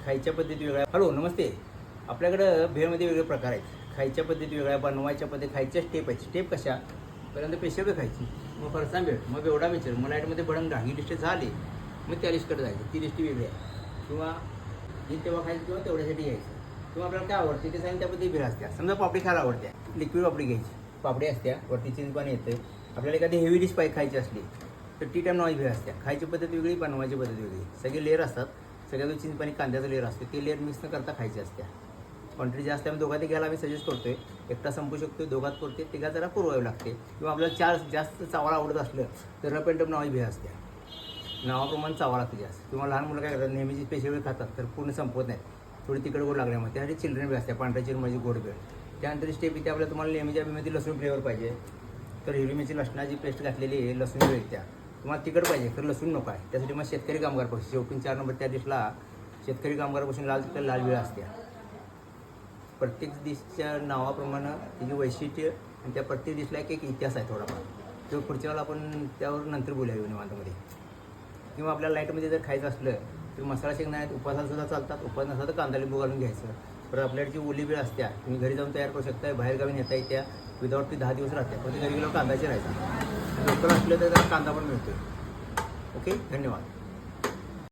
खायच्या पद्धती वेगळ्या. हॅलो नमस्ते. आपल्याकडं भेळमध्ये वेगळे प्रकार आहेत. खायच्या पद्धती वेगळ्या, बनवायच्या पद्धती, खायच्या स्टेप आहेत. स्टेप कशा? पहिल्यांदा पेशवे खायची, मग फरसाण भेळ, मग एवढा मिचर, मग लाईटमध्ये भडंग ही लिस्ट झाली, मग त्या लिस्टकडे जायचं. ती लिस्ट वेगळी आहे. किंवा जी तेव्हा खायचं किंवा तेवढ्यासाठी घ्यायचं. किंवा आपल्याला काय आवडते ते सांगितलं त्या पद्धती भेळ असत्या. समजा पापडी खायला आवडते, लिक्विड पापडी घ्यायची. पापडी असत्या, वरती चिंच पाणी येतं. आपल्याला एखादी हेवी डिश खायची असली तर टी टाईम नॉईज भेळ असत्या. खायची पद्धत वेगळी, बनवायची पद्धत वेगळी. सगळे लेअर असतात. सगळ्यात चिंच पाणी कांद्याचं लेअर असते, ते लेअर मिक्स न करता खायचे असत्या. क्वांटिटी जास्त आहे, दोघात घ्यायला आम्ही सजेस्ट करतोय. एकटा संपू शकतो, दोघात करते, तिघा जरा पुरवावी लागते. किंवा आपल्याला चार जास्त चावळा आवडत असलं तर रप अँड टप नॉईज भेळ असते. नावाप्रमाणे चावा लागते जास्त. किंवा लहान मुलं काय करतात, नेहमीची पेशवे वेळ खातात तर पूर्ण संपवत नाही, थोडी तिकडे गोड लागल्यामुळे. त्यासाठी चिल्ड्रन भेळ असते, पांढऱ्या चिरमुऱ्याची गोड भेळ. त्यानंतर स्टेप इथे आपल्याला तुम्हाला नेहमीच्या भेळमध्ये लसूण फ्लेवर पाहिजे तर हिरवी मिरची लसणाची पेस्ट घातलेली आहे, लसूण भेळ त्या. तुम्हाला तिखट पाहिजे तर लसूण नको आहे, त्यासाठी मग शेतकरी कामगार पक्ष शेवटून 4 नंबर त्या डिशला शेतकरी कामगारापासून लाल तिखट लाल भेळ असते. प्रत्येक डिशच्या नावाप्रमाणे तिची वैशिष्ट्य आणि त्या प्रत्येक डिशला एक इतिहास आहे थोडाफार. तो पुढच्या वेळेला आपण त्यावर नंतर बोलायला निवांतमध्ये. किंवा आपल्याला लाईटमध्ये जर खायचं असलं तर मसाला शेंगदाणे उपासाला सुद्धा चालतात. उपास नसला तर कांदा लिंबू घालून घ्यायचं. परत आपल्याकडची ओली भेळ असत्या, तुम्ही घरी जाऊन तयार करू शकता. बाहेरगावी नेता येत्या, विदाउट ती 10 दिवस राहत्या. पण ते घरी गेल्यावर कांदाचे राहायचा. लोकल असलं तर त्याला कांदा पण मिळतो. ओके, धन्यवाद.